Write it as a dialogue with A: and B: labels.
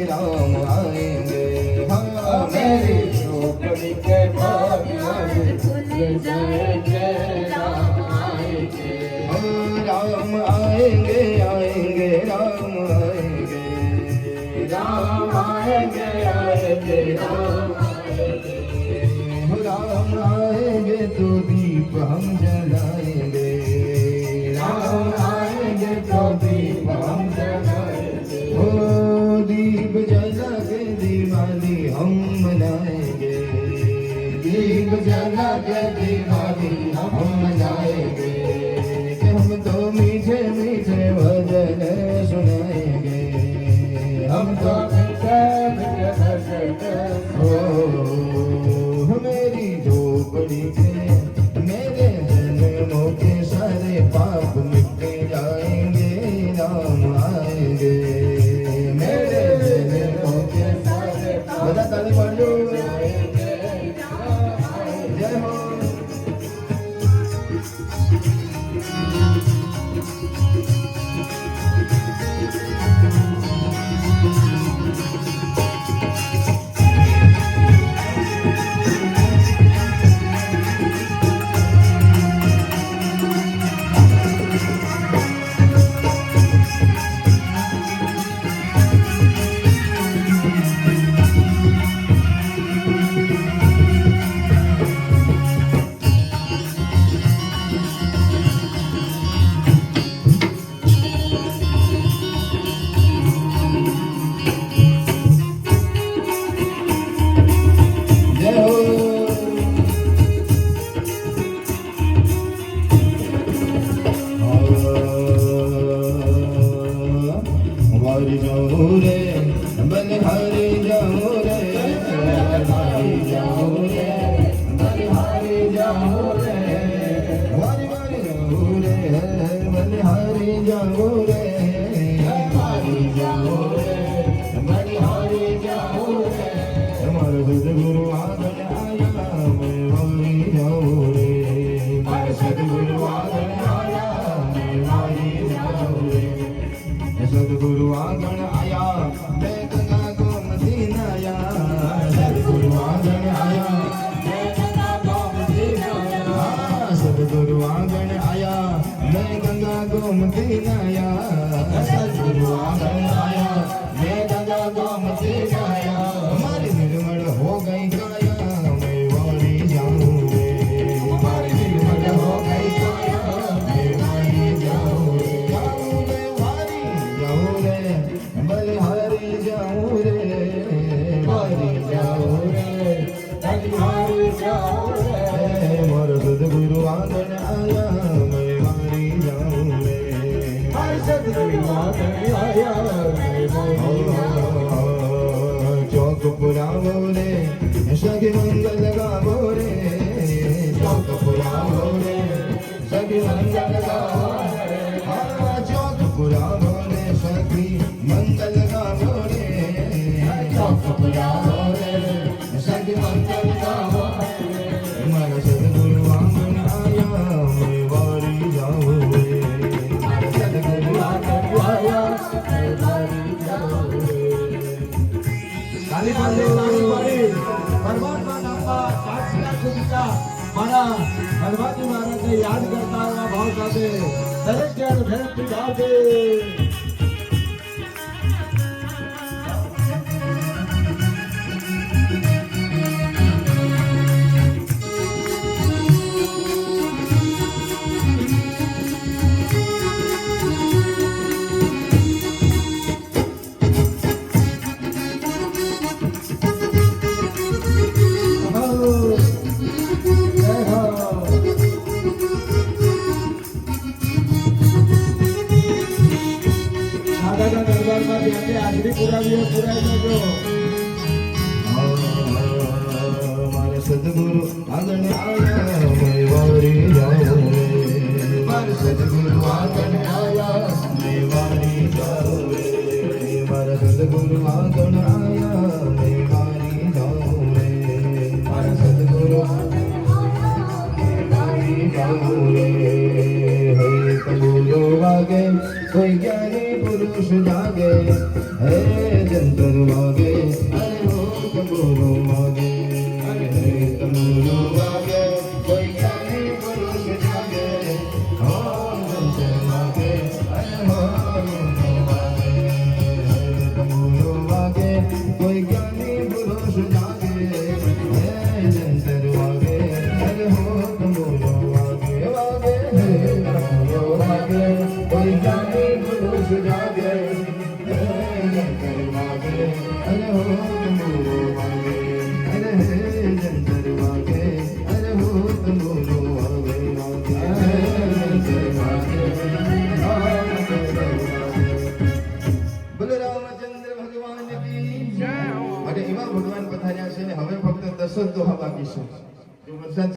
A: राम आएंगे। हाँ मेरी झोपड़ी के भाग खुल जाएंगे, राम आएंगे। हाँ राम आएंगे, आएंगे राम आएंगे, राम आएंगे, आएंगे राम आएंगे। राम आएंगे तो दीप हम जलाएंगे, राम आएंगे तो दीप हम जलाएंगे। ओ दीप जला के दिवाली हम मनाएंगे, दीप जला के दिवाली हम मनाएंगे। कि हम तो मीठे मीठे भजन सुनाएंगे, हम तो मीठे मीठे भजन। ओ मेरी झोपड़ी के मेरे जन्मों के सारे पाप मिट जाएंगे, राम आएंगे। मेरे जन्मों के सारे बता ताली मार लो। जय हो। हरि जाओ रे बलिहारी जाओ रे, हरि जाओ रे बलिहारी जाओ रे, हरि हरि जाओ रे बलिहारी जाओ रे, हरि जाओ रे बलिहारी जाओ रे। हमारे सदगुरु आगन आया मैं हरि जाओ रे, हमारे सदगुरु आगन आया मैं हरि जाओ रे। सदगुरु आंगन आया मैं गंगा गोमती आया, सदगुरु आंगन आया मैं गंगा गोमती आया। सदगुरु आंगन आया मैं गंगा गोमती आया, सदगुरु आंगन आया मैं गंगा गोमती आया। हमारी निर्मल हो गई काया मैं वाली जाऊं रे, हमारी निर्मल हो गई काया मैं वाली जाऊं रे। बलिहारी जाऊं रे, हरि जाऊं रे बलिहारी जाऊं रे। मोर सदगुरु आंगन आया मैं हरि जाऊं रे, हर सदगुरु आंगन आया मैं हरि जाऊं। चौक पुरावो रे सखी मंगल गावो रे, चौक पुरावो रे सखी मंगल गावो रे। चौक पुरावो रे सखी मंगल गावो रे, चौक पुरावो रे सखी मंगल गावो रे। हमारा सदगुरु आंगन आया मैं वारी जाऊं रे, हमारा सदगुरु आंगन आया मैं वारी जाऊं रे। ताली पाडो ताली पाडी परमात्मा नामના સાક્ષાત સુવિતા મારા હનુમાનજી મહારાજને યાદ કરતા એવા ભાવ સાથે દરેક જણ ભેટ ગાવજે। सदगुरु आंगन आया मैं वारी जाऊं रे, हमारे सदगुरु आंगन आया मैं वारी जाऊं रे। हमारा सदगुरु आंगन आया मैं वारी जाऊं रे, हमारा सदगुरु वारी जाऊं रे। हे कबूलो आगे कोई ज्ञानी पुरुष जागे, हे जंतु જંતર વાગે અરે હો તંબુરો વાગે અરે તંબુરો વાગે કોઈ જ્ઞાની પુરુષ જાગે હો જંતર વાગે અરે હો તંબુરો વાગે કોઈ જ્ઞાની પુરુષ જાગે જંતર વાગે અરે હો તંબુરો વાગે વાગે તંબુરો વાગે કોઈ જ્ઞાની પુરુષ જાગે જંતર વાગે અરે હો તંબુરો વાગે અરે જંતર વાગે અરે હો તંબુરો વાગે વાગે જંતર વાગે બોલો રામચંદ્ર ભગવાન કી જય. અને એવા ભગવાન પધાર્યા છે ને હવે ફક્ત 10 જ દોહા બાકી છે.